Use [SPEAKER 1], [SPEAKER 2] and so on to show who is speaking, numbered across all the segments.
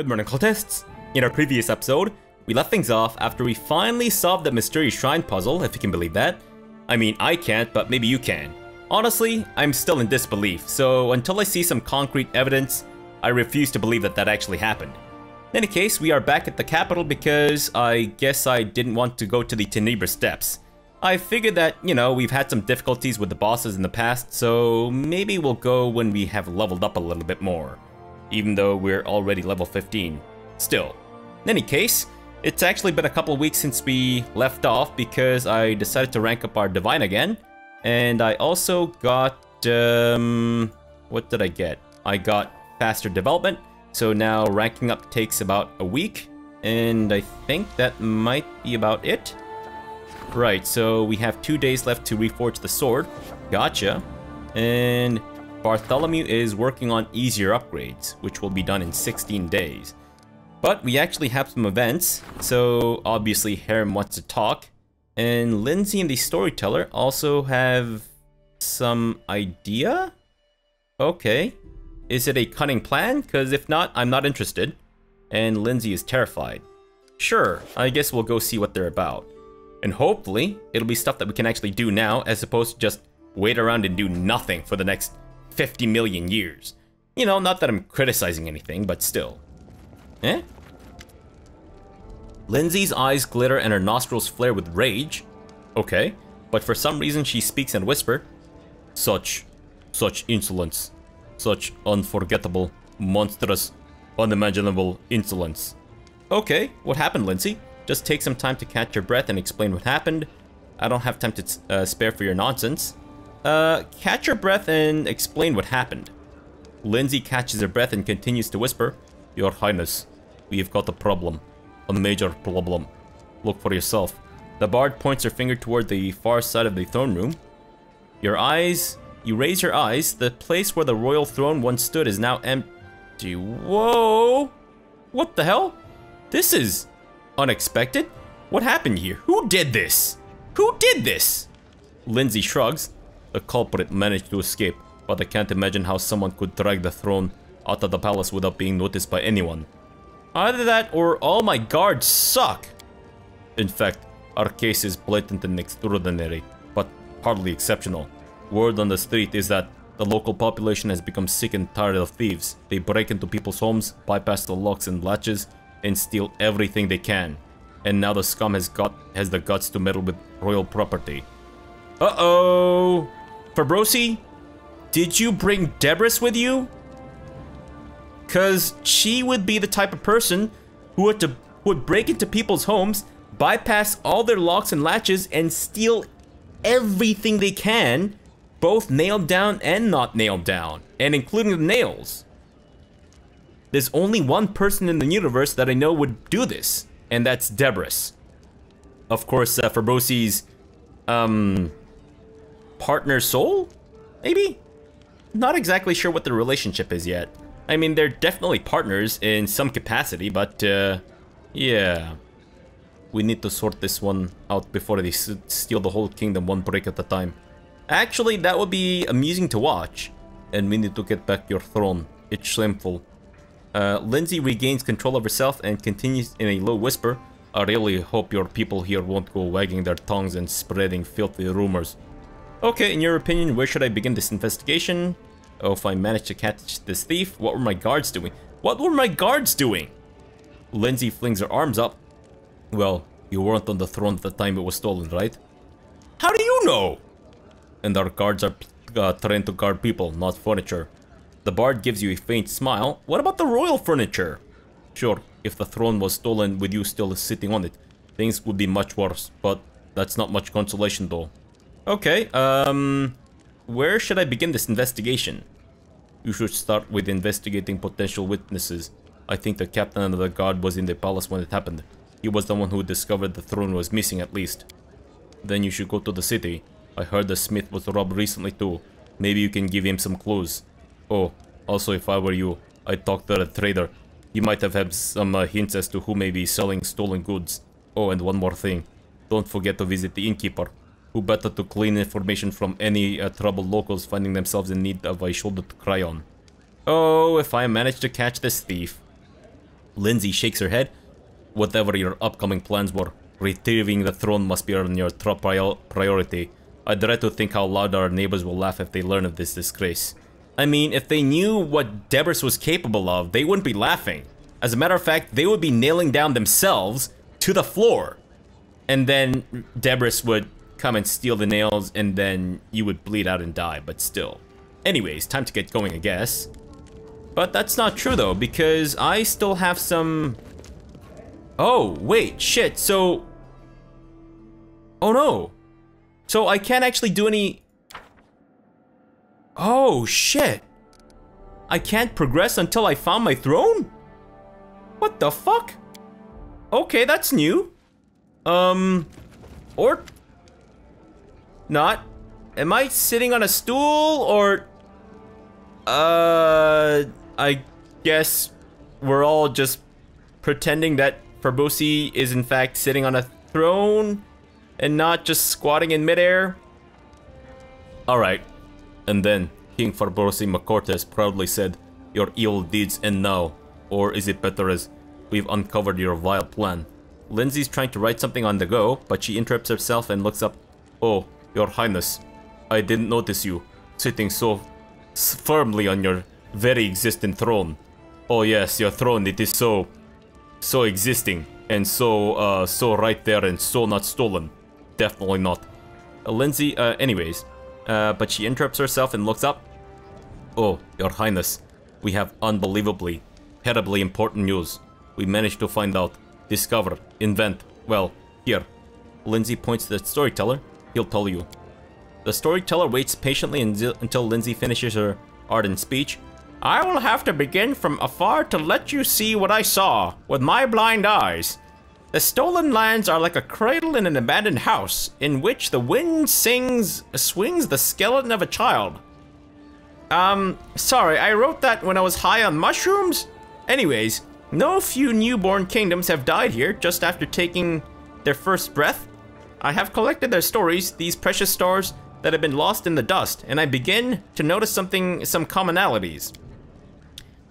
[SPEAKER 1] Good morning, cultists! In our previous episode, we left things off after we finally solved the mysterious shrine puzzle, if you can believe that. I mean, I can't, but maybe you can. Honestly, I'm still in disbelief, so until I see some concrete evidence, I refuse to believe that that actually happened. In any case, we are back at the capital because I guess I didn't want to go to the Tenebra steps. I figured that, you know, we've had some difficulties with the bosses in the past, so maybe we'll go when we have leveled up a little bit more. Even though we're already level 15. Still. In any case, it's actually been a couple of weeks since we left off because I decided to rank up our Divine again. And I also got, what did I get? I got faster development, so now ranking up takes about a week. And I think that might be about it. Right, so we have 2 days left to reforge the sword. Gotcha. And Bartholomew is working on easier upgrades, which will be done in 16 days. But we actually have some events, so obviously Harem wants to talk. And Lindsay and the Storyteller also have some idea? Okay. Is it a cunning plan? Because if not, I'm not interested. And Lindsay is terrified. Sure, I guess we'll go see what they're about. And hopefully, it'll be stuff that we can actually do now, as opposed to just wait around and do nothing for the next 50 million years. You know, not that I'm criticizing anything, but still. Eh? Lindsay's eyes glitter and her nostrils flare with rage. Okay, but for some reason she speaks in a whisper. Such insolence. Such unforgettable, monstrous, unimaginable insolence. Okay, what happened, Lindsay? Just take some time to catch your breath and explain what happened. I don't have time to spare for your nonsense. Catch your breath and explain what happened. Lindsay catches her breath and continues to whisper. Your Highness, we've got a problem. A major problem. Look for yourself. The bard points her finger toward the far side of the throne room. Your eyes... You raise your eyes. The place where the royal throne once stood is now empty. Whoa! What the hell? This is unexpected. What happened here? Who did this? Who did this? Lindsay shrugs. The culprit managed to escape, but I can't imagine how someone could drag the throne out of the palace without being noticed by anyone. Either that or all my guards suck. In fact, our case is blatant and extraordinary, but hardly exceptional. Word on the street is that the local population has become sick and tired of thieves. They break into people's homes, bypass the locks and latches, and steal everything they can. And now the scum has the guts to meddle with royal property. Uh-oh! Fabrosi, did you bring Debris with you? Cause she would be the type of person who would break into people's homes, bypass all their locks and latches, and steal everything they can, both nailed down and not nailed down, and including the nails. There's only one person in the universe that I know would do this, and that's Debris. Of course, Fabrosi's, partner soul? Maybe? Not exactly sure what the relationship is yet. I mean, they're definitely partners in some capacity, but, yeah. We need to sort this one out before they steal the whole kingdom one break at a time. Actually, that would be amusing to watch. And we need to get back your throne. It's shameful. Lindsay regains control of herself and continues in a low whisper. I really hope your people here won't go wagging their tongues and spreading filthy rumors. Okay, in your opinion, where should I begin this investigation? Oh, if I manage to catch this thief, what were my guards doing? What were my guards doing? Lindsay flings her arms up. Well, you weren't on the throne at the time it was stolen, right? How do you know? And our guards are trained to guard people, not furniture. The bard gives you a faint smile. What about the royal furniture? Sure, if the throne was stolen with you still sitting on it, things would be much worse, but that's not much consolation though. Okay, where should I begin this investigation? You should start with investigating potential witnesses. I think the captain of the guard was in the palace when it happened. He was the one who discovered the throne was missing at least. Then you should go to the city. I heard the smith was robbed recently too. Maybe you can give him some clues. Oh, also if I were you, I'd talk to the trader. He might have had some hints as to who may be selling stolen goods. Oh, and one more thing. Don't forget to visit the innkeeper. Who better to glean information from any troubled locals finding themselves in need of a shoulder to cry on. Oh, if I manage to catch this thief. Lindsay shakes her head. Whatever your upcoming plans were, retrieving the throne must be on your top priority. I dread to think how loud our neighbors will laugh if they learn of this disgrace. I mean, if they knew what Debris was capable of, they wouldn't be laughing. As a matter of fact, they would be nailing down themselves to the floor. And then Debris would come and steal the nails, and then you would bleed out and die, but still. Anyways, time to get going, I guess. But that's not true, though, because I still have some... Oh, wait, shit, so... Oh, no. So I can't actually do any... Oh, shit. I can't progress until I found my throne? What the fuck? Okay, that's new. Or... Not. Am I sitting on a stool, or... I guess we're all just pretending that Fabrosi is in fact sitting on a throne and not just squatting in midair. Alright. And then King Fabrosi McCortez proudly said, "Your evil deeds end now." Or is it better as, "We've uncovered your vile plan." Lindsay's trying to write something on the go, but she interrupts herself and looks up. "Oh, Your Highness, I didn't notice you sitting so firmly on your very existent throne." "Oh yes, your throne, it is so existing, and so right there, and so not stolen. Definitely not." Lindsay, anyways, but she interrupts herself and looks up. "Oh, Your Highness, we have unbelievably, terribly important news. We managed to find out, discover, invent, well, here." Lindsay points to the storyteller. "He'll tell you." The storyteller waits patiently until Lindsay finishes her ardent speech. "I will have to begin from afar to let you see what I saw with my blind eyes. The stolen lands are like a cradle in an abandoned house, in which the wind swings the skeleton of a child." Sorry, I wrote that when I was high on mushrooms? Anyways, no few newborn kingdoms have died here just after taking their first breath. I have collected their stories, these precious stars that have been lost in the dust, and I begin to notice some commonalities.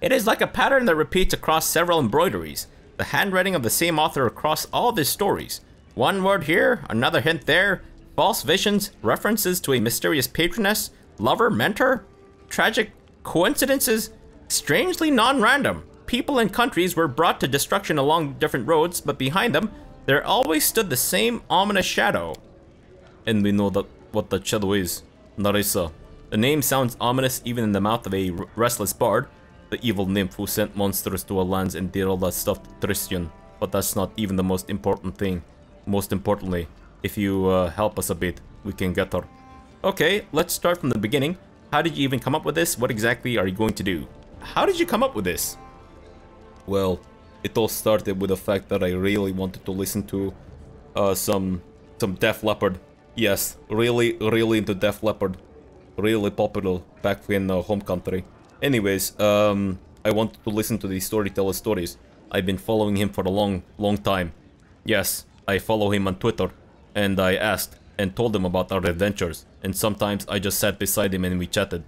[SPEAKER 1] It is like a pattern that repeats across several embroideries, the handwriting of the same author across all these stories. One word here, another hint there, false visions, references to a mysterious patroness, lover, mentor, tragic coincidences, strangely non-random. People and countries were brought to destruction along different roads, but behind them, there always stood the same ominous shadow. And we know that what that shadow is. Narissa. The name sounds ominous even in the mouth of a restless bard. The evil nymph who sent monsters to our lands and did all that stuff to Tristian. But that's not even the most important thing. Most importantly, if you help us a bit, we can get her. Okay, let's start from the beginning. How did you even come up with this? What exactly are you going to do? How did you come up with this? Well, it all started with the fact that I really wanted to listen to some Def Leppard. Yes, really into Def Leppard. Really popular back in home country. Anyways, I wanted to listen to the storyteller stories. I've been following him for a long time. Yes, I follow him on Twitter, and I asked and told him about our adventures, and sometimes I just sat beside him and we chatted.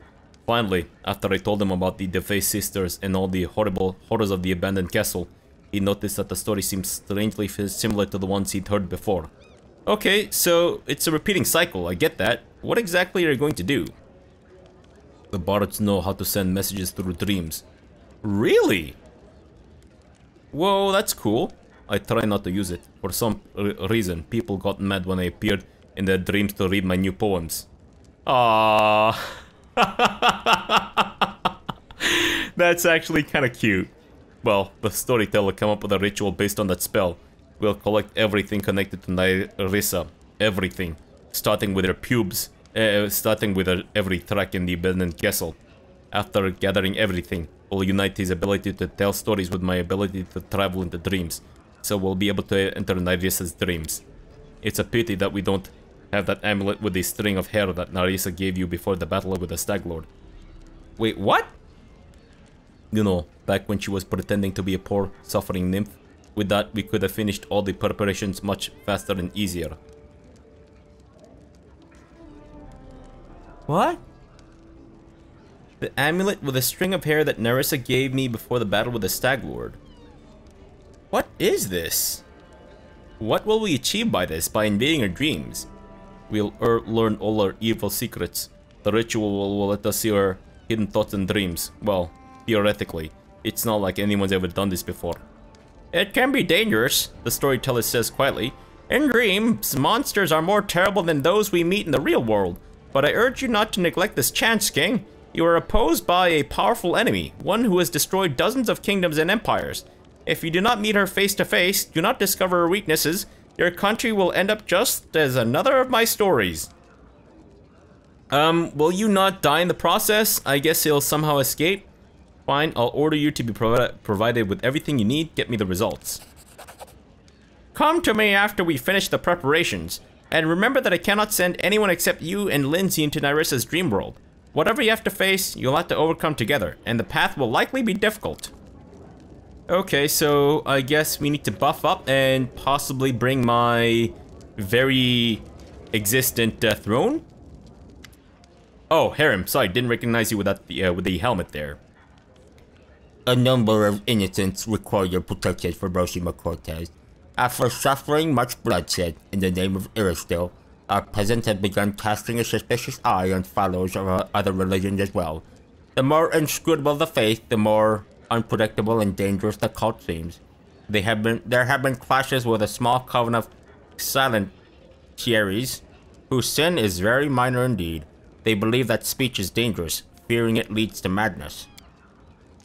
[SPEAKER 1] Finally, after I told him about the defaced sisters and all the horrors of the abandoned castle, he noticed that the story seemed strangely similar to the ones he'd heard before. Okay, so it's a repeating cycle, I get that. What exactly are you going to do? The bards know how to send messages through dreams. Really? Whoa, that's cool. I try not to use it. For some reason, people got mad when I appeared in their dreams to read my new poems. Aww. That's actually kind of cute. Well, the storyteller came up with a ritual based on that spell. We'll collect everything connected to Narissa. Everything. Starting with her pubes. Starting with every track in the abandoned castle. After gathering everything, we'll unite his ability to tell stories with my ability to travel into dreams. So we'll be able to enter Narissa's dreams. It's a pity that we don't have that amulet with the string of hair that Narissa gave you before the battle with the Stag Lord. Wait, what? You know, back when she was pretending to be a poor, suffering nymph. With that, we could have finished all the preparations much faster and easier. What? The amulet with a string of hair that Narissa gave me before the battle with the Stag Lord. is this? What will we achieve by this? By invading our dreams? We'll learn all our evil secrets. The ritual will let us see our hidden thoughts and dreams. Well, theoretically. It's not like anyone's ever done this before. It can be dangerous, the storyteller says quietly. In dreams, monsters are more terrible than those we meet in the real world. But I urge you not to neglect this chance, King. You are opposed by a powerful enemy, one who has destroyed dozens of kingdoms and empires. If you do not meet her face to face, do not discover her weaknesses, your country will end up just as another of my stories. Will you not die in the process? I guess he'll somehow escape. Fine, I'll order you to be provided with everything you need. Get me the results. Come to me after we finish the preparations. And remember that I cannot send anyone except you and Lindsay into Nyrissa's dream world. Whatever you have to face, you'll have to overcome together, and the path will likely be difficult. Okay, so I guess we need to buff up and possibly bring my very existent throne? Oh, harem. Sorry, didn't recognize you without with the helmet there.
[SPEAKER 2] A number of innocents require your protection, Fabrosi Cortez. After suffering much bloodshed in the name of Iristil, our peasants have begun casting a suspicious eye on followers of other religions as well. The more inscrutable the faith, the more unpredictable and dangerous the cult seems. There have been clashes with a small coven of silent Thierrys, whose sin is very minor indeed. They believe that speech is dangerous, fearing it leads to madness.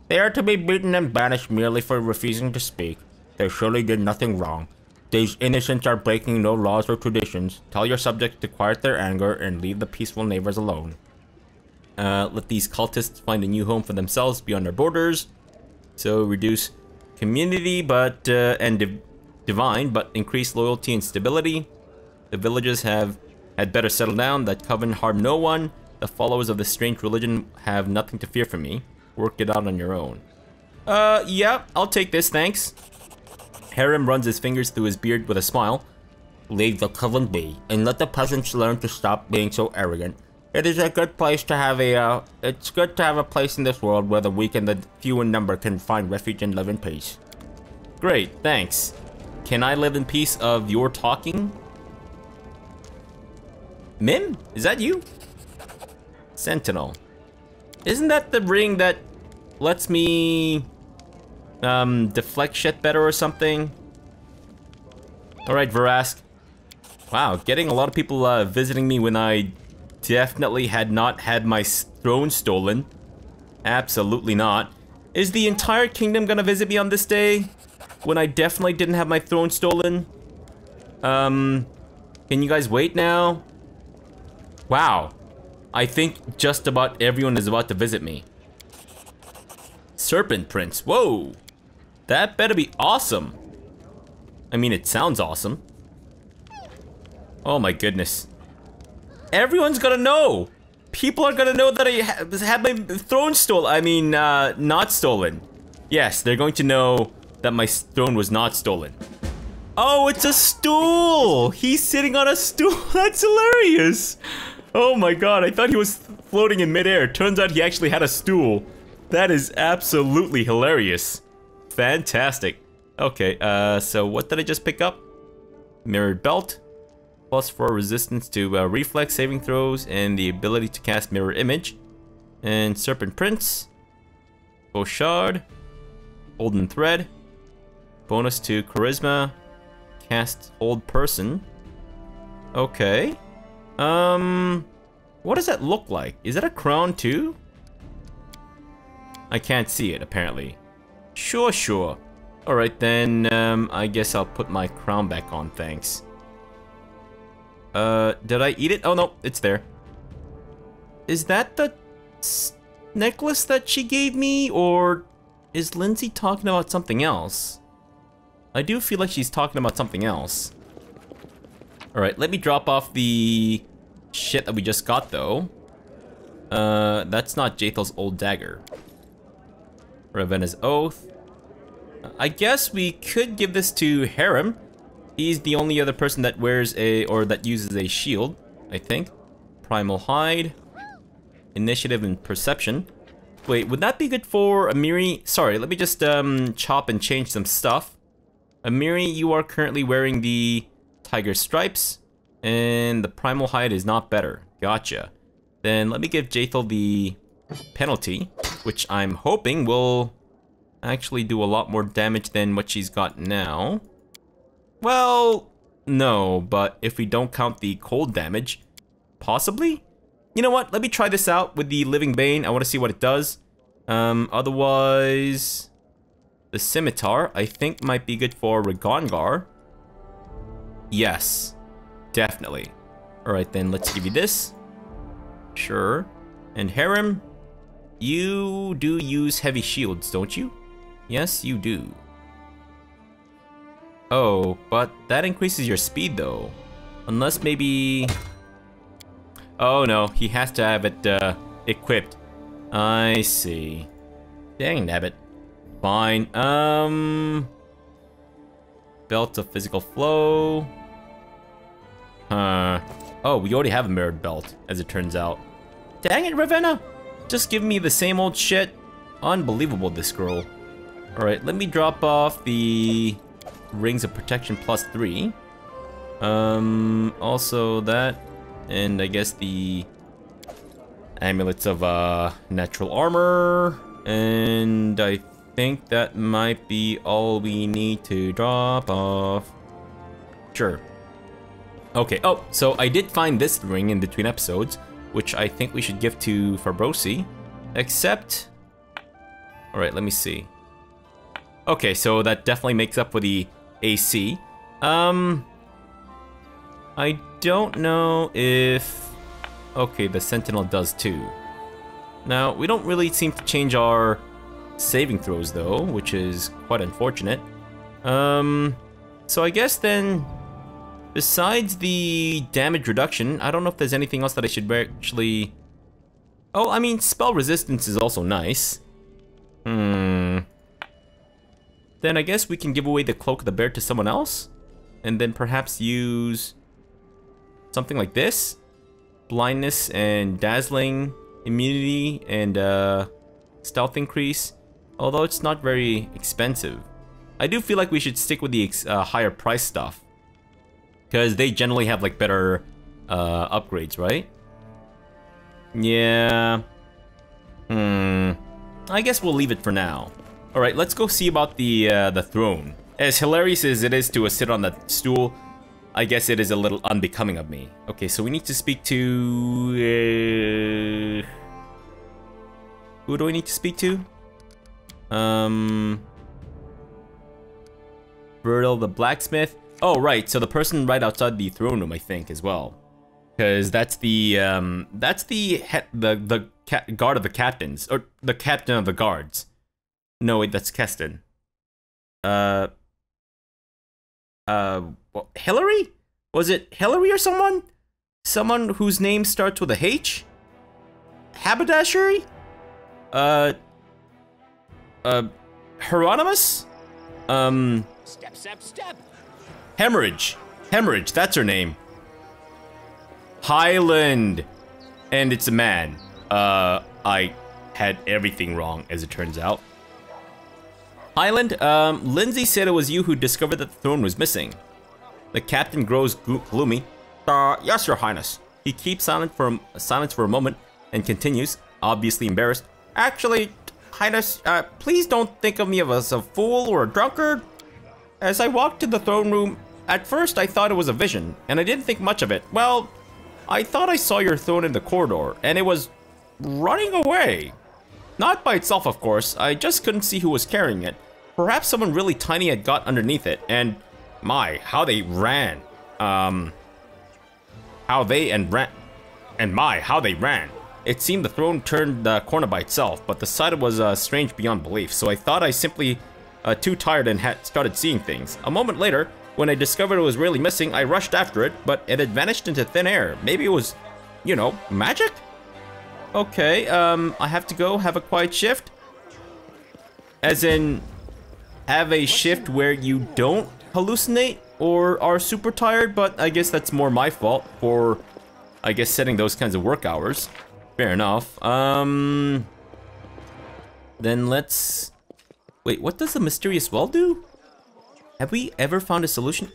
[SPEAKER 2] They are to be beaten and banished merely for refusing to speak. They surely did nothing wrong. These innocents are breaking no laws or traditions. Tell your subjects to quiet their anger and leave the peaceful neighbors alone. Let these cultists find a new home for themselves beyond our borders. So reduce community and divine, but increase loyalty and stability. The villagers had better settle down. That coven harm no one. The followers of this strange religion have nothing to fear from me. Work it out on your own. Yeah, I'll take this, thanks. Harem runs his fingers through his beard with a smile. Leave the coven be, and let the peasants learn to stop being so arrogant. It is a good place to have it's good to have a place in this world where the weak and the few in number can find refuge and live in peace.
[SPEAKER 1] Great, thanks. Can I live in peace of your talking? Mim? Is that you? Sentinel. Isn't that the ring that lets me deflect shit better or something? Alright, Verask. Wow, getting a lot of people visiting me when I definitely had not had my throne stolen. Absolutely not. Is the entire kingdom gonna visit me on this day? When I definitely didn't have my throne stolen? Can you guys wait now? Wow. I think just about everyone is about to visit me. Serpent Prince, whoa! That better be awesome. I mean, it sounds awesome. Oh my goodness. Everyone's gonna know! People are gonna know that I had my throne stolen. I mean, not stolen. Yes, they're going to know that my throne was not stolen. Oh, it's a stool! He's sitting on a stool. That's hilarious! Oh my god, I thought he was floating in midair. Turns out he actually had a stool. That is absolutely hilarious. Fantastic. Okay, so what did I just pick up? Mirrored Belt. +4 resistance to reflex saving throws and the ability to cast Mirror Image. And Serpent Prince. Boshard. Golden Thread. Bonus to Charisma. Cast Old Person. Okay. What does that look like? Is that a crown too? I can't see it, apparently. Sure. Alright then, I guess I'll put my crown back on, thanks. Did I eat it? Oh no, it's there. Is that the necklace that she gave me? Or is Lindsay talking about something else? I do feel like she's talking about something else. Alright, let me drop off the shit that we just got though. That's not Jathel's old dagger. Ravenna's Oath. I guess we could give this to Harem. He's the only other person that wears that uses a shield, I think. Primal Hide. Initiative and Perception. Wait, would that be good for Amiri? Sorry, let me just chop and change some stuff. Amiri, you are currently wearing the tiger stripes, and the primal hide is not better. Gotcha. Then let me give Jaethal the penalty, which I'm hoping will actually do a lot more damage than what she's got now. Well, no, but if we don't count the cold damage, possibly? You know what? Let me try this out with the Living Bane. I want to see what it does. Otherwise, the Scimitar, I think, might be good for Ragongar. Yes, definitely. Alright then, let's give you this. Sure. And Harem, you do use heavy shields, don't you? Yes, you do. Oh, but that increases your speed though. Unless maybe... Oh no, he has to have it equipped. I see. Dang nabbit. Fine. Belt of physical flow. Oh, we already have a mirrored belt, as it turns out. Dang it, Ravenna! Just give me the same old shit. Unbelievable, this girl. Alright, let me drop off the Rings of Protection +3. Also that, and I guess the Amulets of Natural Armor, and I think that might be all we need to drop off. Sure. Okay, oh, so I did find this ring in between episodes, which I think we should give to Fabrosi, except... Alright, let me see. Okay, so that definitely makes up for the AC. I don't know if... Okay, the Sentinel does too. Now, we don't really seem to change our saving throws though, which is quite unfortunate. So I guess then, besides the damage reduction, I don't know if there's anything else that I should actually... Oh, I mean, spell resistance is also nice. Then I guess we can give away the Cloak of the Bear to someone else? And then perhaps use something like this? Blindness and Dazzling, immunity, and stealth increase. Although it's not very expensive. I do feel like we should stick with the higher price stuff. Because they generally have like better upgrades, right? Yeah. I guess we'll leave it for now. Alright, let's go see about the throne. As hilarious as it is to sit on that stool, I guess it is a little unbecoming of me. Okay, so we need to speak to... who do we need to speak to? Bertil the blacksmith. Oh, right, so the person right outside the throne room, I think, as well. Because that's the guard of the captains, or the captain of the guards. No, wait, that's Keston. Hillary? Was it Hillary or someone? Someone whose name starts with a H? Haberdashery? Hieronymus?
[SPEAKER 3] Step.
[SPEAKER 1] Hemorrhage. Hemorrhage, that's her name. Highland. And it's a man. I had everything wrong, as it turns out. Highland, Lindsay said it was you who discovered that the throne was missing. The captain grows gloomy. Yes, your highness. He keeps silence for a moment and continues, obviously embarrassed. Actually, highness, please don't think of me as a fool or a drunkard. As I walked to the throne room, at first I thought it was a vision, and I didn't think much of it. Well, I thought I saw your throne in the corridor, and it was running away. Not by itself, of course. I just couldn't see who was carrying it. Perhaps someone really tiny had got underneath it, and my, how they ran. How they ran. It seemed the throne turned the corner by itself, but the sight was strange beyond belief, so I thought I simply too tired and had started seeing things. A moment later, when I discovered it was really missing, I rushed after it, but it had vanished into thin air. Maybe it was, you know, magic? Okay, I have to go have a quiet shift. As in, have a shift where you don't hallucinate or are super tired, but I guess that's more my fault for, I guess, setting those kinds of work hours. Fair enough. Then let's... Wait, what does the mysterious well do? Have we ever found a solution?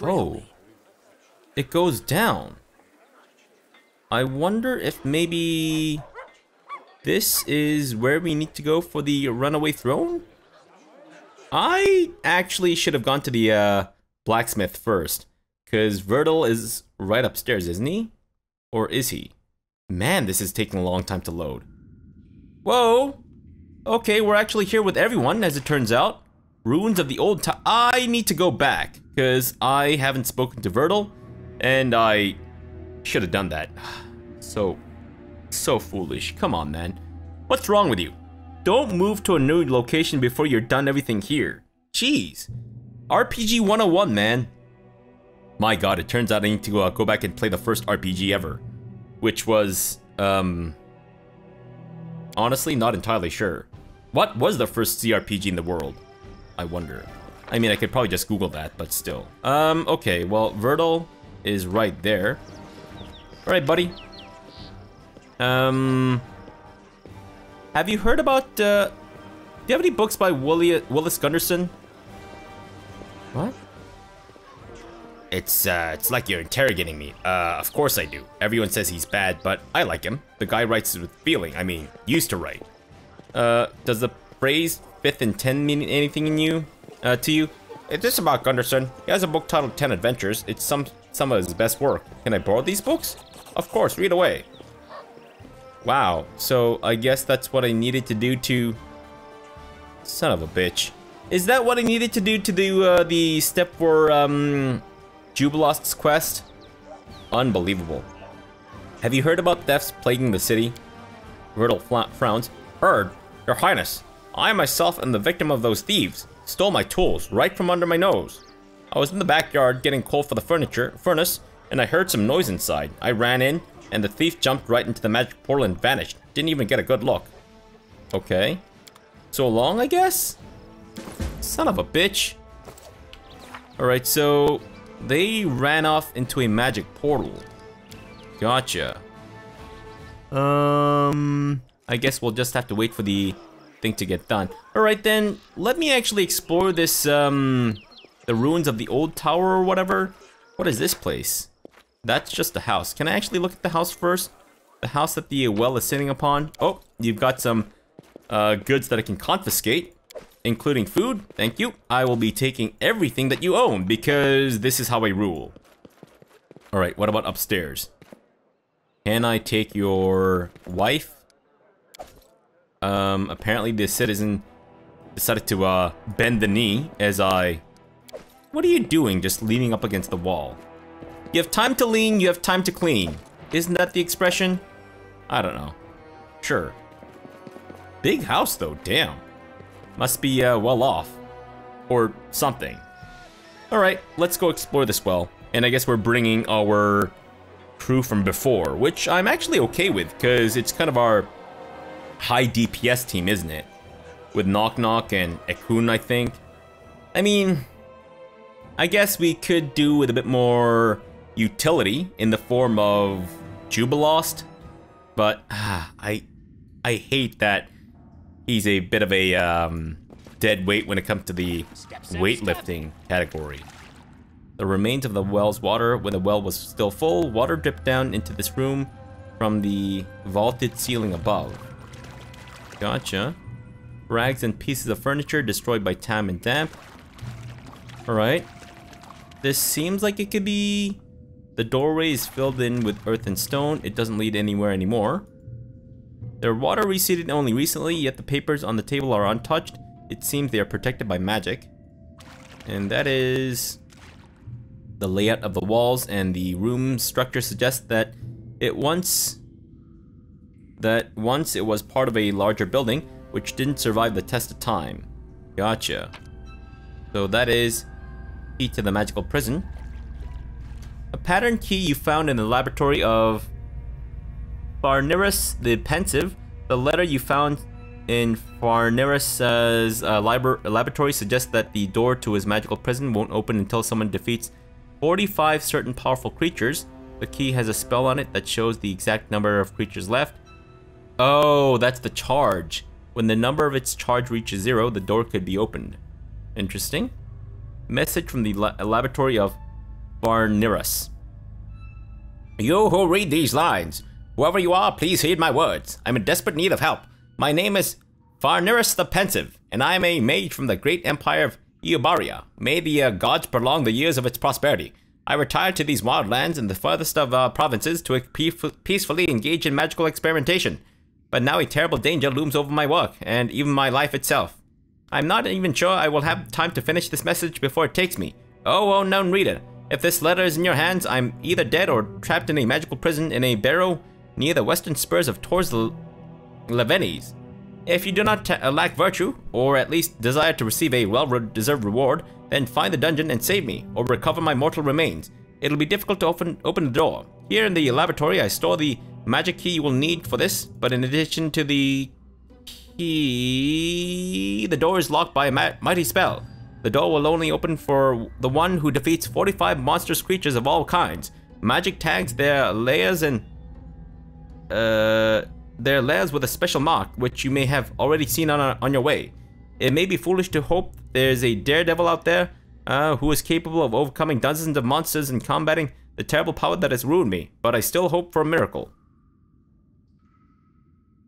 [SPEAKER 1] Oh. It goes down. I wonder if maybe this is where we need to go for the runaway throne? I actually should have gone to the blacksmith first, because Vertil is right upstairs, isn't he? Or is he? Man, this is taking a long time to load. Whoa! Okay, we're actually here with everyone, as it turns out. Ruins of the old town. I need to go back, because I haven't spoken to Vertil, and I should have done that. So foolish. Come on, man. What's wrong with you? Don't move to a new location before you're done everything here. Jeez. RPG 101, man. My god, it turns out I need to go back and play the first RPG ever. Which was, honestly, not entirely sure. What was the first CRPG in the world? I wonder. I mean, I could probably just Google that, but still. Okay, well, Vertil is right there. Alright, buddy. Have you heard about, do you have any books by Willis Gunderson? What? It's like you're interrogating me. Of course I do. Everyone says he's bad, but I like him. The guy writes with feeling. I mean, used to write. Does the phrase 5th and 10 mean anything to you? It's just about Gunderson. He has a book titled 10 Adventures. It's some of his best work. Can I borrow these books? Of course, read away. Wow, so I guess that's what I needed to do to... Son of a bitch. Is that what I needed to do the step for, Jubilost's quest? Unbelievable. Have you heard about thefts plaguing the city? Vertil frowns. Heard? Your Highness, I myself am the victim of those thieves. Stole my tools right from under my nose. I was in the backyard getting coal for the furnace, and I heard some noise inside. I ran in, and the thief jumped right into the magic portal and vanished. Didn't even get a good look. Okay. So long, I guess? Son of a bitch. Alright, so they ran off into a magic portal. Gotcha. I guess we'll just have to wait for the thing to get done. Alright then, let me actually explore this, the ruins of the old tower or whatever. What is this place? That's just a house. Can I actually look at the house first? The house that the well is sitting upon. Oh, you've got some goods that I can confiscate, including food. Thank you. I will be taking everything that you own because this is how I rule. Alright, what about upstairs? Can I take your wife? Apparently the citizen decided to bend the knee as I... What are you doing just leaning up against the wall? You have time to lean, you have time to clean. Isn't that the expression? I don't know. Sure. Big house though, damn. Must be well off. Or something. Alright, let's go explore this well. And I guess we're bringing our crew from before, which I'm actually okay with, because it's kind of our high DPS team, isn't it? With Knock Knock and Ekun, I think. I mean, I guess we could do with a bit more utility in the form of Jubilost, but I hate that he's a bit of a dead weight when it comes to the weightlifting category. The remains of the well's water, when the well was still full, water dripped down into this room from the vaulted ceiling above. Gotcha. Rags and pieces of furniture destroyed by time and damp. Alright. This seems like it could be... The doorway is filled in with earth and stone. It doesn't lead anywhere anymore. Their water receded only recently, yet the papers on the table are untouched. It seems they are protected by magic. And that is... The layout of the walls and the room structure suggests that once it was part of a larger building, which didn't survive the test of time. Gotcha. So that is key to the magical prison. A pattern key you found in the laboratory of Farnirus the Pensive. The letter you found in Farnirus's laboratory suggests that the door to his magical prison won't open until someone defeats 45 certain powerful creatures. The key has a spell on it that shows the exact number of creatures left. Oh, that's the charge. When the number of its charge reaches 0, the door could be opened. Interesting. Message from the laboratory of Barnirus. You who read these lines, whoever you are, please heed my words. I'm in desperate need of help. My name is Farnirus the Pensive, and I am a mage from the great empire of Eobaria. May the gods prolong the years of its prosperity. I retired to these wild lands in the furthest of provinces to peacefully engage in magical experimentation. But now a terrible danger looms over my work, and even my life itself. I'm not even sure I will have time to finish this message before it takes me. Oh, unknown reader, if this letter is in your hands, I'm either dead or trapped in a magical prison in a barrow near the western spurs of Tors Levenes. If you do not lack virtue, or at least desire to receive a well-deserved reward, then find the dungeon and save me, or recover my mortal remains. It'll be difficult to open the door. Here in the laboratory, I store the magic key you will need for this, but in addition to the key, the door is locked by a mighty spell. The door will only open for the one who defeats 45 monstrous creatures of all kinds. Magic tags their layers and their layers with a special mark, which you may have already seen on your way. It may be foolish to hope there's a daredevil out there who is capable of overcoming dozens of monsters and combating the terrible power that has ruined me, but I still hope for a miracle.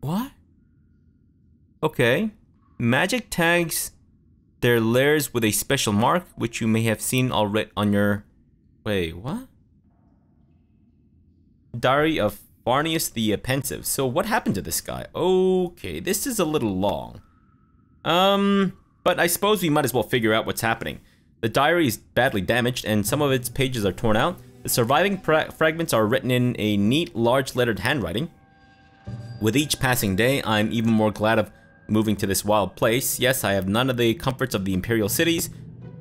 [SPEAKER 1] What? Okay. Magic tags their layers with a special mark, which you may have seen already on your... Wait, what? Diary of Farnius the Pensive. So what happened to this guy? Okay, this is a little long. But I suppose we might as well figure out what's happening. The diary is badly damaged and some of its pages are torn out. The surviving fragments are written in a neat, large lettered handwriting. With each passing day, I'm even more glad of moving to this wild place. Yes, I have none of the comforts of the imperial cities,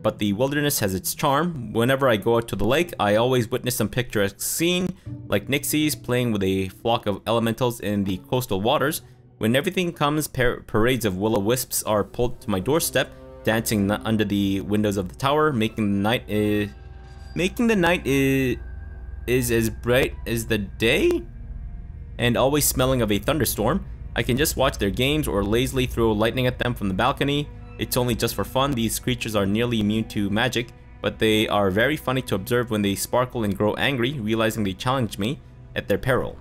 [SPEAKER 1] but the wilderness has its charm. Whenever I go out to the lake, I always witness some picturesque scene, like Nixies playing with a flock of elementals in the coastal waters. When everything comes, parades of will-o-wisps are pulled to my doorstep, dancing under the windows of the tower, making the night is as bright as the day, and always smelling of a thunderstorm. I can just watch their games or lazily throw lightning at them from the balcony. It's only just for fun. These creatures are nearly immune to magic, but they are very funny to observe when they sparkle and grow angry, realizing they challenge me at their peril.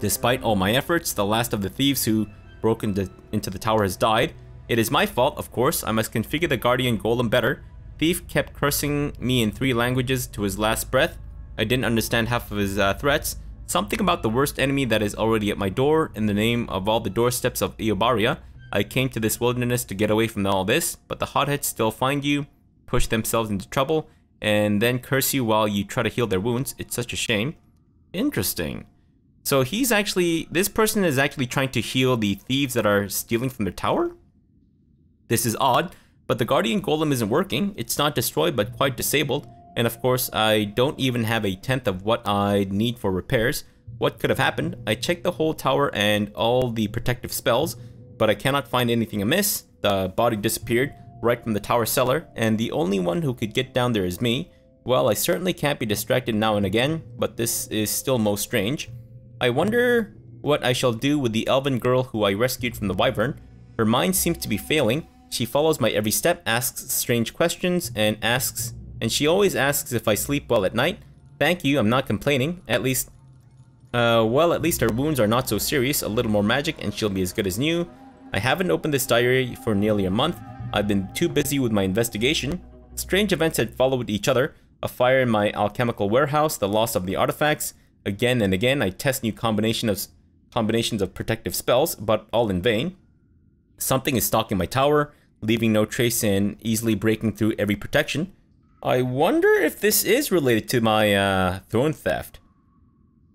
[SPEAKER 1] Despite all my efforts, the last of the thieves who broke into the tower has died. It is my fault, of course. I must configure the guardian golem better. Thief kept cursing me in 3 languages to his last breath. I didn't understand half of his threats. Something about the worst enemy that is already at my door. In the name of all the doorsteps of Eobaria, I came to this wilderness to get away from all this, but the hotheads still find you, push themselves into trouble, and then curse you while you try to heal their wounds. It's such a shame. Interesting. So this person is actually trying to heal the thieves that are stealing from their tower? This is odd, but the guardian golem isn't working. It's not destroyed, but quite disabled. And of course, I don't even have a tenth of what I'd need for repairs. What could have happened? I checked the whole tower and all the protective spells, but I cannot find anything amiss. The body disappeared right from the tower cellar, and the only one who could get down there is me. Well, I certainly can't be distracted now and again, but this is still most strange. I wonder what I shall do with the elven girl who I rescued from the wyvern. Her mind seems to be failing. She follows my every step, asks strange questions, and she always asks if I sleep well at night. Thank you, I'm not complaining. At least her wounds are not so serious. A little more magic and she'll be as good as new. I haven't opened this diary for nearly a month. I've been too busy with my investigation. Strange events had followed each other. A fire in my alchemical warehouse, the loss of the artifacts. Again and again, I test new combinations of protective spells, but all in vain. Something is stalking my tower, leaving no trace and easily breaking through every protection. I wonder if this is related to my throne theft.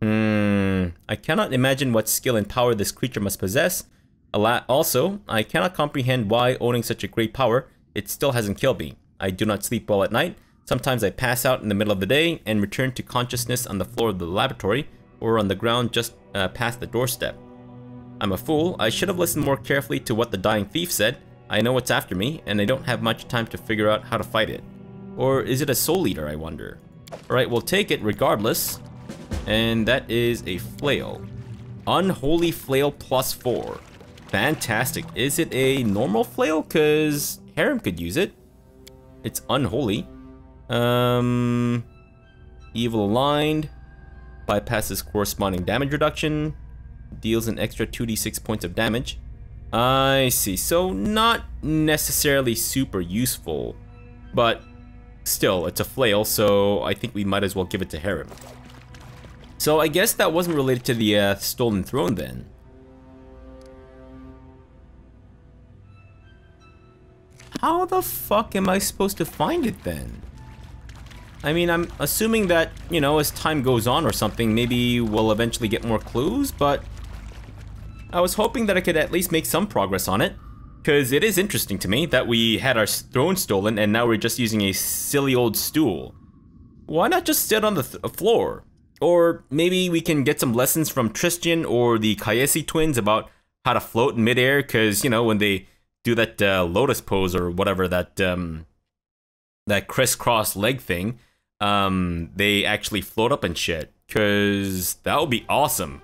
[SPEAKER 1] I cannot imagine what skill and power this creature must possess. Also, I cannot comprehend why, owning such a great power, it still hasn't killed me. I do not sleep well at night. Sometimes I pass out in the middle of the day and return to consciousness on the floor of the laboratory or on the ground just past the doorstep. I'm a fool. I should have listened more carefully to what the dying thief said. I know it's after me, and I don't have much time to figure out how to fight it. Or is it a soul eater, I wonder? Alright, we'll take it regardless. And that is a flail. Unholy flail +4. Fantastic. Is it a normal flail? Because Harem could use it. It's unholy. Evil aligned. Bypasses corresponding damage reduction. Deals an extra 2d6 points of damage. I see. So not necessarily super useful. But still, it's a flail, so I think we might as well give it to Harem. So I guess that wasn't related to the stolen throne then. How the fuck am I supposed to find it then? I mean, I'm assuming that, you know, as time goes on or something, maybe we'll eventually get more clues, but I was hoping that I could at least make some progress on it, because it is interesting to me that we had our throne stolen and now we're just using a silly old stool. Why not just sit on the floor? Or maybe we can get some lessons from Tristan or the Kayesi twins about how to float in midair, because, you know, when they do that lotus pose or whatever, that that crisscross leg thing, they actually float up and shit, because that would be awesome.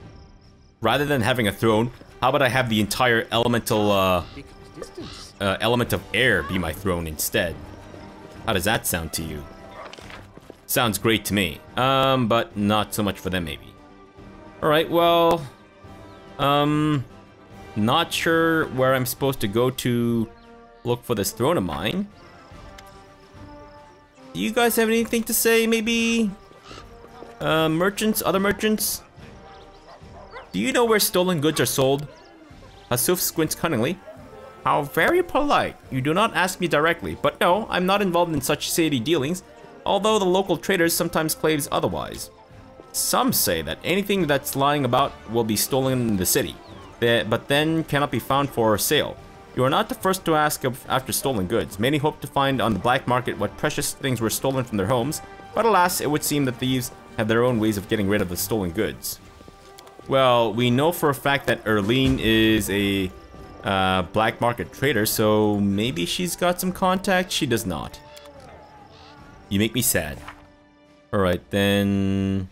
[SPEAKER 1] Rather than having a throne, how about I have the entire elemental element of air be my throne instead? How does that sound to you? Sounds great to me, but not so much for them maybe. Alright, well, not sure where I'm supposed to go to look for this throne of mine. Do you guys have anything to say? Maybe merchants, other merchants? Do you know where stolen goods are sold? Hasuf squints cunningly. How very polite. You do not ask me directly, but no, I'm not involved in such shady dealings, although the local traders sometimes claims otherwise. Some say that anything that's lying about will be stolen in the city, but then cannot be found for sale. You are not the first to ask after stolen goods. Many hope to find on the black market what precious things were stolen from their homes, but alas, it would seem that thieves have their own ways of getting rid of the stolen goods. Well, we know for a fact that Erlene is a black market trader, so maybe she's got some contacts. She does not. You make me sad. Alright, then...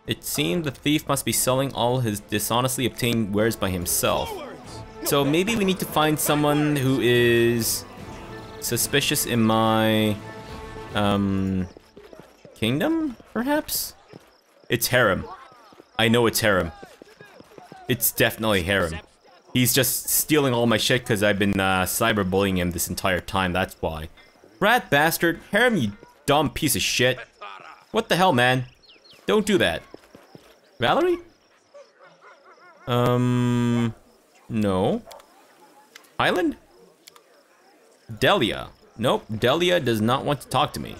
[SPEAKER 1] It seemed the thief must be selling all his dishonestly obtained wares by himself. So maybe we need to find someone who is suspicious in my kingdom, perhaps? It's Harem. I know it's Harem. It's definitely Harem. He's just stealing all my shit because I've been cyberbullying him this entire time, that's why. Rat bastard, Harem, you dumb piece of shit. What the hell, man? Don't do that. Valerie? No. Island? Delia. Nope, Delia does not want to talk to me.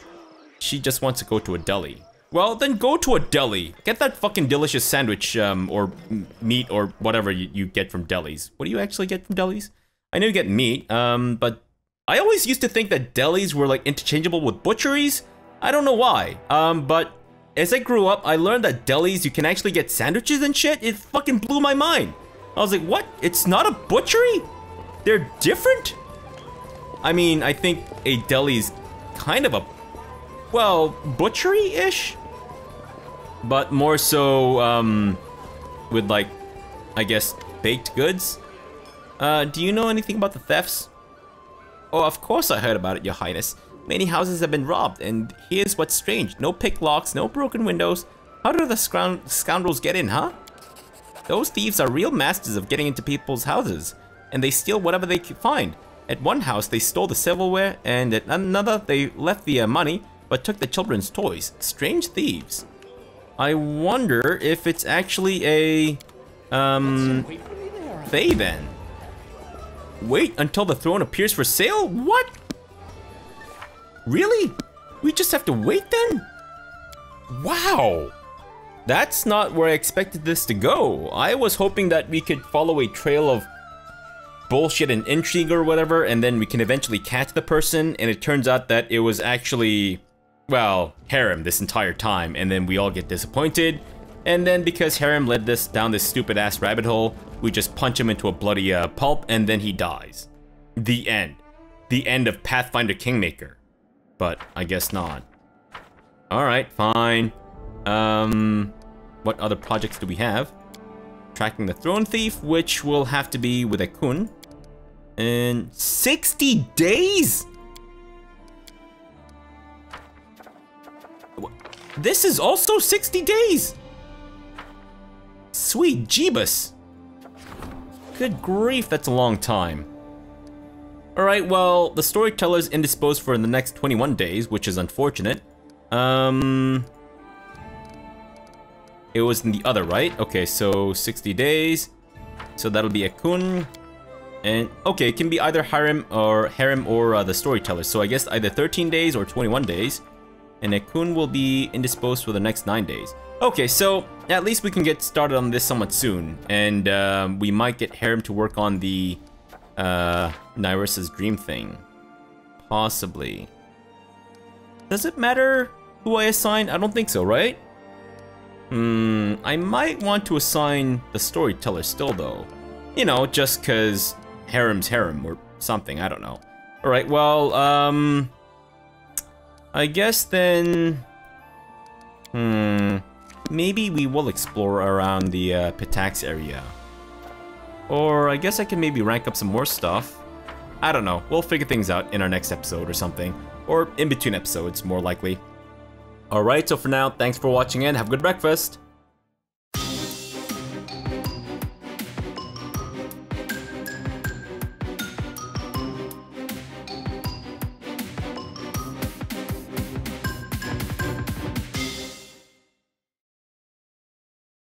[SPEAKER 1] She just wants to go to a deli. Well, then go to a deli. Get that fucking delicious sandwich, or meat, or whatever you get from delis. What do you actually get from delis? I know you get meat, but I always used to think that delis were like interchangeable with butcheries. I don't know why. But as I grew up, I learned that delis, you can actually get sandwiches and shit. It fucking blew my mind. I was like, what? It's not a butchery? They're different? I mean, I think a deli's kind of a, well, butchery-ish? But more so, with like, I guess, baked goods? Do you know anything about the thefts? Oh, of course I heard about it, Your Highness. Many houses have been robbed, and here's what's strange. No pick locks, no broken windows. How do the scoundrels get in, huh? Those thieves are real masters of getting into people's houses, and they steal whatever they find. At one house, they stole the silverware, and at another, they left the money, but took the children's toys. Strange thieves. I wonder if it's actually a, Fae then. Wait until the throne appears for sale? What? Really? We just have to wait then? Wow. That's not where I expected this to go. I was hoping that we could follow a trail of bullshit and intrigue or whatever, and then we can eventually catch the person, and it turns out that it was actually, well, Harem this entire time, and then we all get disappointed, and then because Harem led this down this stupid ass rabbit hole, we just punch him into a bloody pulp, and then he dies. The end. The end of Pathfinder Kingmaker. But I guess not. Alright, fine. What other projects do we have? Tracking the Throne Thief, which will have to be with a kun. And 60 days? this is also 60 days! Sweet Jeebus! Good grief, that's a long time. Alright, well, the storyteller's indisposed for the next 21 days, which is unfortunate. It was in the other, right? Okay, so 60 days. So that'll be Akun. And, okay, it can be either Harem or the storyteller. So I guess either 13 days or 21 days. And Akun will be indisposed for the next 9 days. Okay, so at least we can get started on this somewhat soon. And we might get Harem to work on the Nyris's dream thing. Possibly. Does it matter who I assign? I don't think so, right? I might want to assign the storyteller still, though. You know, just because Harem's Harem or something, I don't know. Alright, well, I guess then... maybe we will explore around the Pitax area. Or I guess I can maybe rank up some more stuff. I don't know, we'll figure things out in our next episode or something. Or in between episodes, more likely. Alright, so for now, thanks for watching and have a good breakfast!